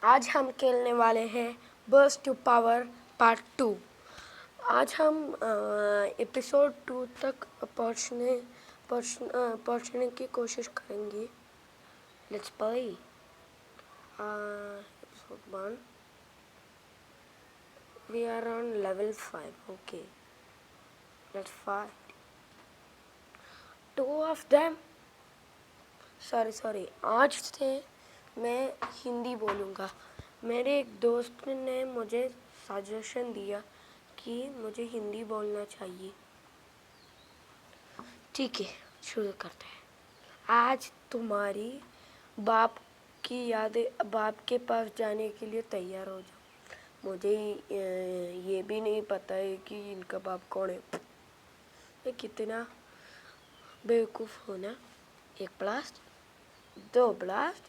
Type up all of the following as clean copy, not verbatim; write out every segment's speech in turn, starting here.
आज हम खेलने वाले हैं बर्स्ट टू पावर पार्ट 2। आज हम एपिसोड 2 तक पहुंचने की कोशिश करेंगे। Let's play episode 1। We are on level 5। Okay, let's fight two of them. Sorry, आज से मैं हिंदी बोलूँगा। मेरे एक दोस्त ने मुझे सजेशन दिया कि मुझे हिंदी बोलना चाहिए। ठीक है, शुरू करते हैं। आज तुम्हारी बाप की यादें बाप के पास जाने के लिए तैयार हो जाओ। मुझे ये भी नहीं पता है कि इनका बाप कौन है। मैं कितना बेवकूफ़ हूँ ना। एक ब्लास्ट, 2 ब्लास्ट,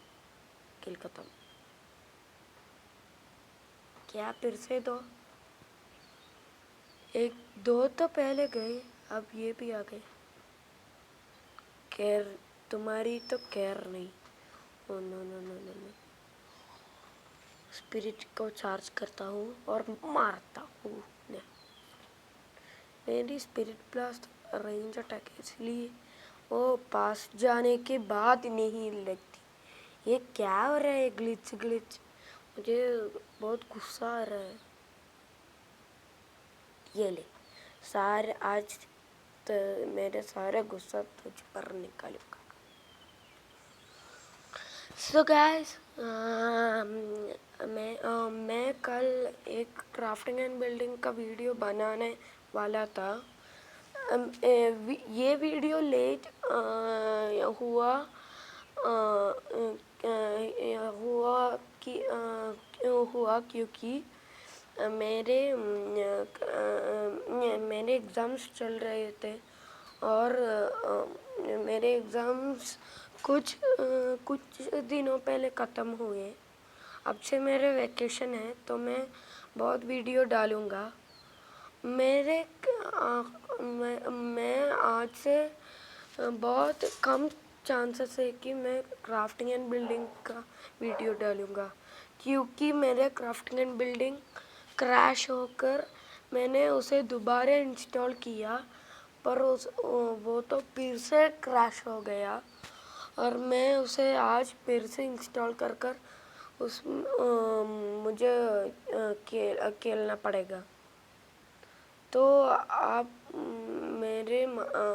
किल खत्म। क्या फिर से 2? 1-2 तो पहले गए, अब ये भी आ गए। केयर तुम्हारी तो केयर नहीं। Oh no no no no no. Spirit को चार्ज करता हूँ और मारता हूँ। मेरी स्पिरिट ब्लास्ट रेंज अटैक इसलिए वो पास जाने के बाद नहीं लगती। ये क्या हो रहा है? ग्लिच मुझे बहुत गुस्सा आ रहा है। ये ले सारे आज तो मेरे सारे गुस्सा तुझ पर निकालूंगा। सो गाइस, मैं कल एक क्राफ्टिंग एंड बिल्डिंग का वीडियो बनाने वाला था। ये वीडियो लेट हुआ हुआ क्योंकि मेरे एग्ज़ाम्स चल रहे थे और मेरे एग्ज़ाम्स कुछ दिनों पहले ख़त्म हुए। अब से मेरे वैकेशन है तो मैं बहुत वीडियो डालूँगा। मैं आज से बहुत कम चांसेस है कि मैं क्राफ्टिंग एंड बिल्डिंग का वीडियो डालूँगा, क्योंकि मेरे क्राफ्टिंग एंड बिल्डिंग क्रैश होकर मैंने उसे दोबारा इंस्टॉल किया, पर वो तो फिर से क्रैश हो गया और मैं उसे आज फिर से इंस्टॉल कर मुझे खेलना पड़ेगा। तो आप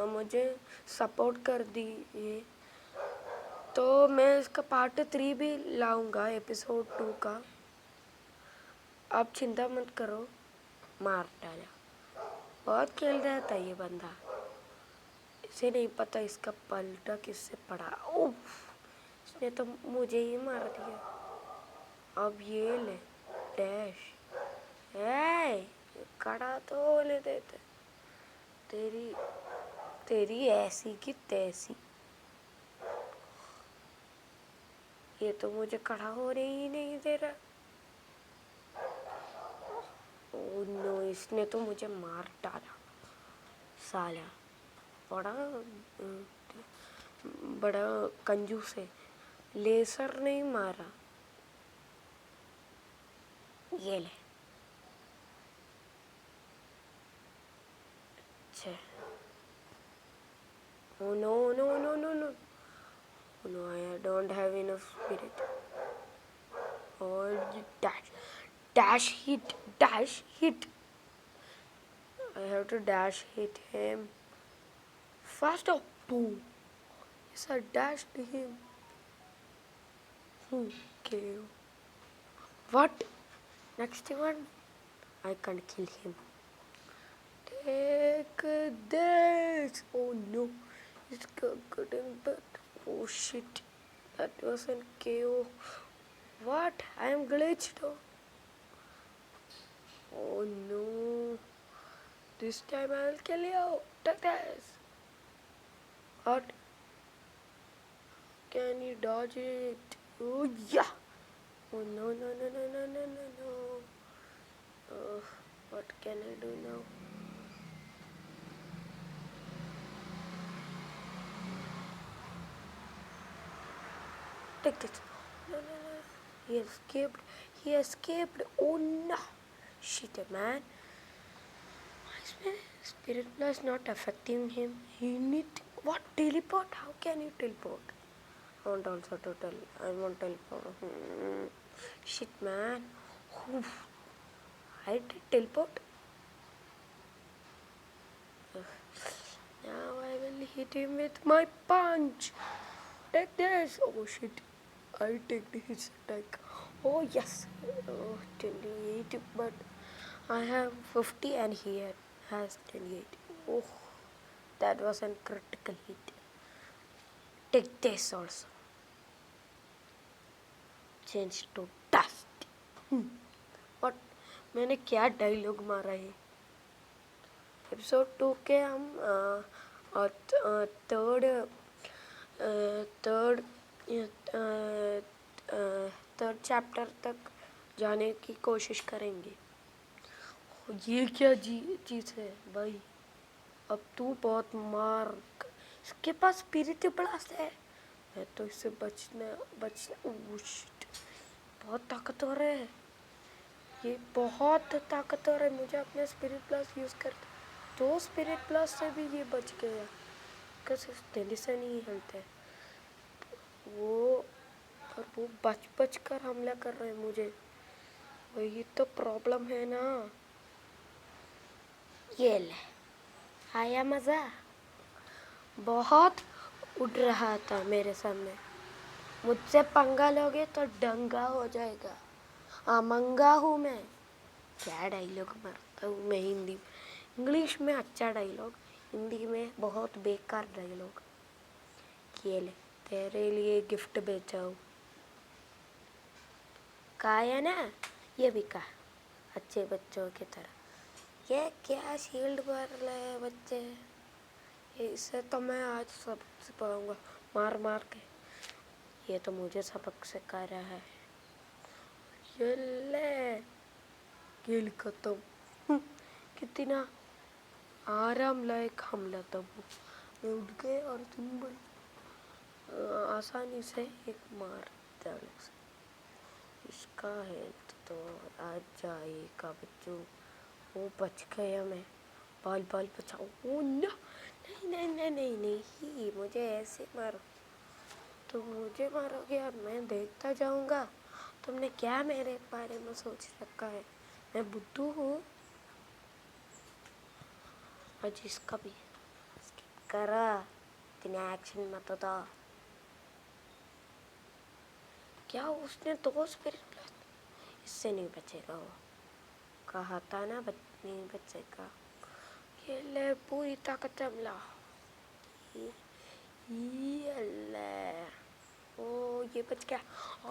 मुझे सपोर्ट कर दीजिए। तो मैं इसका पार्ट 3 भी लाऊंगा एपिसोड 2 का। आप चिंता मत करो। मार डाला। बहुत खेल रहा था ये बंदा। इसे नहीं पता इसका पलटा किससे पड़ा। उफ, इसने तो मुझे ही मार दिया। अब ये ले डैश। कड़ा तो होने देते। तेरी ऐसी की तैसी। ये तो मुझे खड़ा होने ही नहीं दे रहा। ओह नो, इसने तो मुझे मार डाला साला। बड़ा कंजूस है। लेसर नहीं मारा। ये ले। अच्छा। Oh no. Oh no, I don't have enough spirit. Oh, dash hit. I have to dash hit him. Faster. Boom. Yes, I dashed him. Okay. What? Next one? I can't kill him. Take this. Oh no. It's getting bad. Oh shit. That was an KO. What? I am glitched. Oh no. This time I will kill you. Take this. What? Can you dodge it? Oh yeah. Oh no. Oh, what can I do now? Take this. No. He escaped. He escaped. Oh no! Shit, man. Spirit plus not affecting him. He need what teleport? How can you teleport? I want also to tell. I want teleport. Shit, man. Oof. I did teleport. Now I will hit him with my punch. Take this. Oh shit. I take his attack. Oh yes. Oh, 28. But I have 50 and he has 28. Oh, that was a critical hit. Take this also. Change to dust. What? मैंने क्या dialogue मारा है? Episode 2 के हम third chapter तक जाने की कोशिश करेंगे. ये क्या चीज़ है भाई? अब तू बहुत मार. इसके पास स्पिरिट ब्लास्ट है. मैं तो इससे बचना. ओह शिट, बहुत ताकतवर है ये. बहुत ताकतवर है. मुझे अपने स्पिरिट प्लस यूज़ कर तो स्पिरिट प्लस से भी ये बच गया. कैसे तेजी से नहीं हिलते वो. और वो बच कर हमला कर रहे हैं मुझे. वही तो प्रॉब्लम है ना. ये ले आया मज़ा. बहुत उड़ रहा था मेरे सामने. मुझसे पंगा लोगे तो दंगा हो जाएगा. अमंगा हूँ मैं. क्या डायलॉग मारता हूँ मैं हिंदी में. इंग्लिश में अच्छा डायलॉग, हिंदी में बहुत बेकार डायलॉग. ये ले तेरे लिए गिफ्ट बेचा हूँ. कहा है ना, ये भी कहा अच्छे बच्चों की तरह. ये क्या शील्ड मार रहे बच्चे. इससे तो मैं आज सबक सिखाऊंगा मार मार के. ये तो मुझे सबक सिखा रहा है. ये ले खेल खत्म. कितना आरामदायक हमला था वो. मैं उठ गए और तुम बड़ी आसानी से एक मार डाले. इसका हेल्थ तो आज जाएगा बच्चों. वो बच गया. मैं बाल बचाओ. Oh no. नहीं, मुझे ऐसे मारो. तुम मुझे मारोगे और मैं देखता जाऊंगा. तुमने क्या मेरे बारे में सोच रखा है. मैं बुद्धू हूँ. आज इसका भी स्किप करा. इतना एक्शन मत होता. क्या उसने दो स्पिरिट प्लस. इससे नहीं बचेगा वो. कहा था ना नहीं बचेगा. ये ले पूरी ताकत हमला. ये ले. ओ ये बच गया.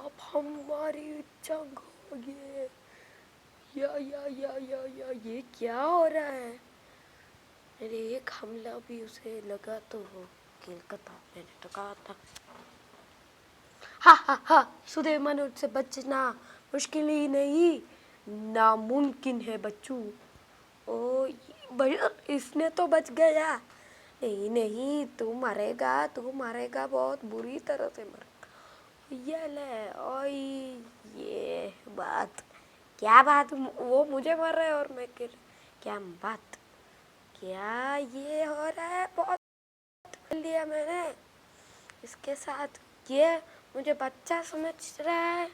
अब हमारी जंग होगी. या ये क्या हो रहा है. मेरे एक हमला भी उसे लगा तो वो किल था. मैंने तो कहा था. हा सुलेमान से बचना मुश्किल ही नहीं, नामुमकिन है बच्चों. ओ भैया इसने तो बच गया. नहीं तू मरेगा बहुत बुरी तरह से मरेगा. ये ले. ओए ये बात क्या बात. वो मुझे मार रहा है और मैं क्या बात. क्या ये हो रहा है. बहुत कर लिया मैंने इसके साथ. ये मुझे बच्चा समझ रहा है.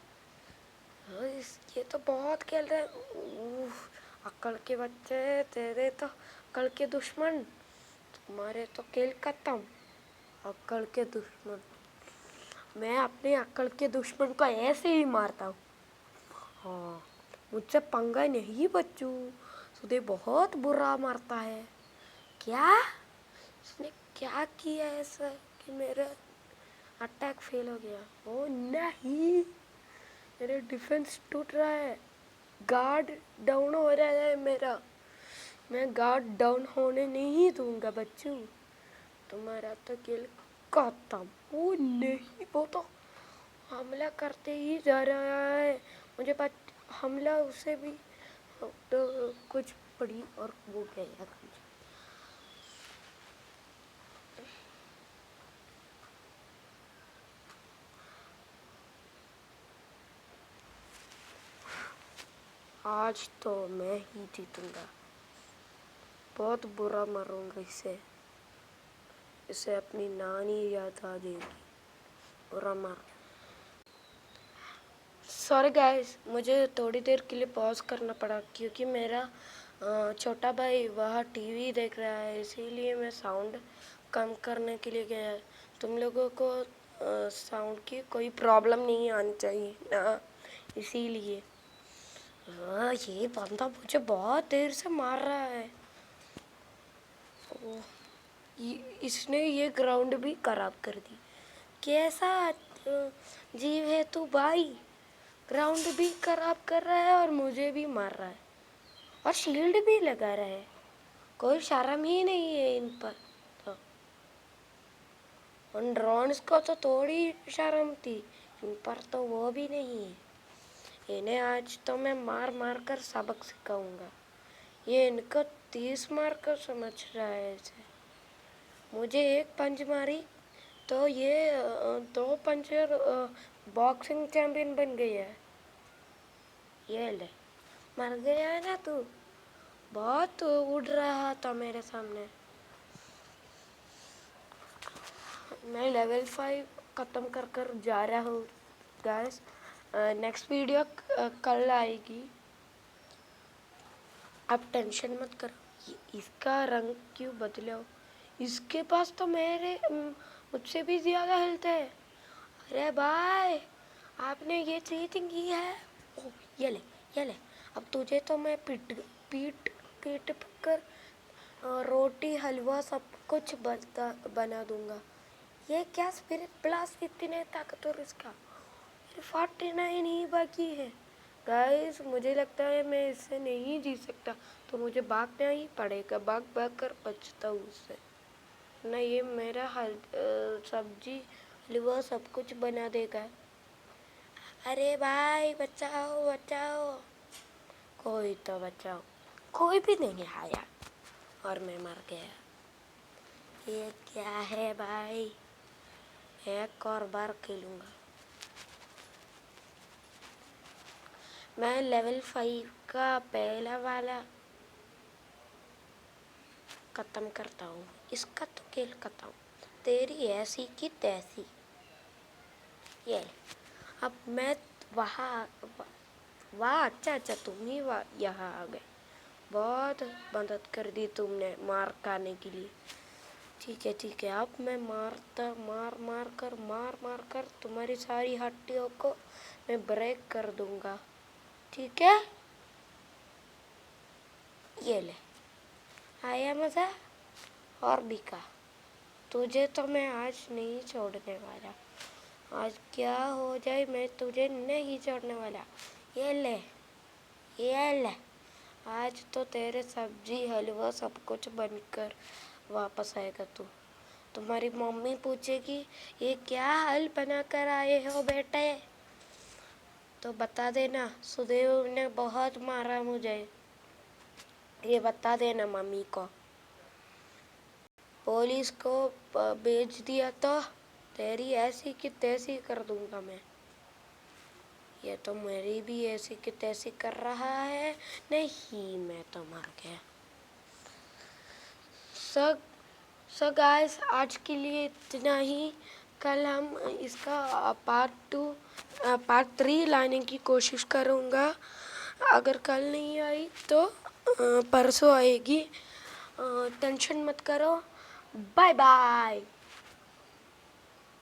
ये तो बहुत खेल रहे हैं. अक्ल के बच्चे. तेरे तो अक्ल के दुश्मन. तुम्हारे तो खेल खत्म. अक्ल के दुश्मन. मैं अपने अक्ल के दुश्मन को ऐसे ही मारता हूँ. हाँ मुझसे पंगा नहीं बच्चों. सुधे बहुत बुरा मारता है. क्या उसने क्या किया ऐसा कि मेरा अटैक फेल हो गया. ओ नहीं मेरे डिफेंस टूट रहा है. गार्ड डाउन हो रहा है मेरा. मैं गार्ड डाउन होने नहीं दूंगा बच्चों. तुम्हारा तो किल खत्म. ओ नहीं वो तो हमला करते ही जा रहा है. मुझे हमला उसे भी तो कुछ पड़ी और वो गया. आज तो मैं ही जीतूंगा। बहुत बुरा मारूंगा इसे। इसे अपनी नानी याद आ जाएगी। बुरा मार। सॉरी गाइस, मुझे थोड़ी देर के लिए पॉज करना पड़ा क्योंकि मेरा छोटा भाई वह टीवी देख रहा है, इसीलिए मैं साउंड कम करने के लिए गया। तुम लोगों को साउंड की कोई प्रॉब्लम नहीं आनी चाहिए ना, इसीलिए। ये बंदा मुझे बहुत देर से मार रहा है। इसने ये ग्राउंड भी खराब कर दी। कैसा जीव है तू भाई? ग्राउंड भी खराब कर रहा है और मुझे भी मार रहा है और शील्ड भी लगा रहा है। कोई शर्म ही नहीं है इन पर तो। उन ड्रोन्स को तो थोड़ी शर्म थी, इन पर तो वो भी नहीं है। इन्हें आज तो मैं मार मार कर सबक सिखाऊंगा। ये इनको 30 मार कर समझ रहा है ऐसे। मुझे एक पंच मारी तो ये 2 पंचर बॉक्सिंग चैंपियन बन गई है। ये ले, मर गया है ना तू? बहुत उड़ रहा था मेरे सामने। मैं लेवल 5 ख़त्म कर कर जा रहा हूँ गाइस। नेक्स्ट वीडियो कल आएगी। आप टेंशन मत करो। इसका रंग क्यों बदला? इसके पास तो मुझसे भी ज़्यादा हेल्थ है। अरे भाई, आपने ये चीटिंग की है। ओह, ये ले। अब तुझे तो मैं पीट पीट पीट कर रोटी हलवा सब कुछ बना दूंगा। ये क्या स्पिरिट ब्लास्ट इतने ताकतवर इसका। 49 ही बाकी है गाइस। मुझे लगता है मैं इससे नहीं जीत सकता, तो मुझे भागना ही पड़ेगा। भाग भाग कर बचता हूँ उससे ना। ये मेरा सब्जी हलवा सब कुछ बना देगा। अरे भाई, बचाओ बचाओ। कोई तो बचाओ। कोई भी नहीं आया और मैं मर गया। ये क्या है भाई? एक और बार खेलूंगा। मैं लेवल 5 का पहला वाला ख़त्म करता हूँ। इसका तो खेल खत्म। तेरी ऐसी की तैसी। ये अब मैं वहाँ वाह, अच्छा तुम ही यहाँ आ गए। बहुत मदद कर दी तुमने मार खाने के लिए। ठीक है। अब मैं मार कर तुम्हारी सारी हड्डियों को मैं ब्रेक कर दूंगा। ठीक है, ये ले। आया मज़ा? और भी का। तुझे तो मैं आज नहीं छोड़ने वाला। आज क्या हो जाए मैं तुझे नहीं छोड़ने वाला। ये ले। आज तो तेरे सब्जी हलवा सब कुछ बनकर वापस आएगा तू। तुम्हारी मम्मी पूछेगी ये क्या हल बना कर आए हो बेटे, तो बता देना सुदेव ने बहुत मारा मुझे। ये बता देना मम्मी को। पुलिस को भेज दिया तो तेरी ऐसी की तैसी कर दूंगा मैं। ये तो मेरी भी ऐसी की तैसी कर रहा है। नहीं, मैं तो मर गया। सो गाइस, आज के लिए इतना ही। कल हम इसका पार्ट 3 लाने की कोशिश करूँगा। अगर कल नहीं आई तो परसों आएगी। टेंशन मत करो। Bye bye.